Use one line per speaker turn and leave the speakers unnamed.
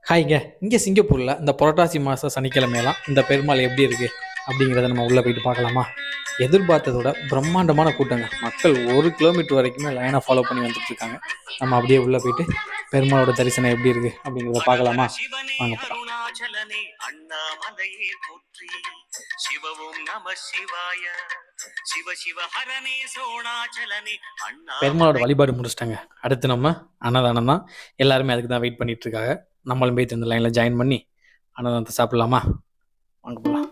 ஹாய்ங்க. இங்கே சிங்கப்பூரில் இந்த புரட்டாசி மாதம் சனிக்கிழமையெல்லாம் இந்த பெருமாள் எப்படி இருக்குது அப்படிங்கிறத நம்ம உள்ளே போயிட்டு பார்க்கலாமா? எதிர்பார்த்ததோட பிரம்மாண்டமான கூட்டங்க. மக்கள் 1 கிலோமீட்டர் வரைக்குமே லைனாக ஃபாலோ பண்ணி வந்துட்டுருக்காங்க. நம்ம அப்படியே உள்ளே போயிட்டு பெருமாளோட தரிசனம் எப்படி இருக்குது அப்படிங்கிறத பார்க்கலாமா? வாங்க போகலாம். பெருமாளோட வழிபாடு முடிச்சிட்டாங்க. அடுத்து நம்ம அன்னதானம் தான். எல்லாருமே அதுக்கு தான் வெயிட் பண்ணிட்டு இருக்காங்க. நம்மளும் போய் இந்த லைனில் ஜாயின் பண்ணி அன்னதானத்தை சாப்பிட்லாமா? வாங்க போகலாம்.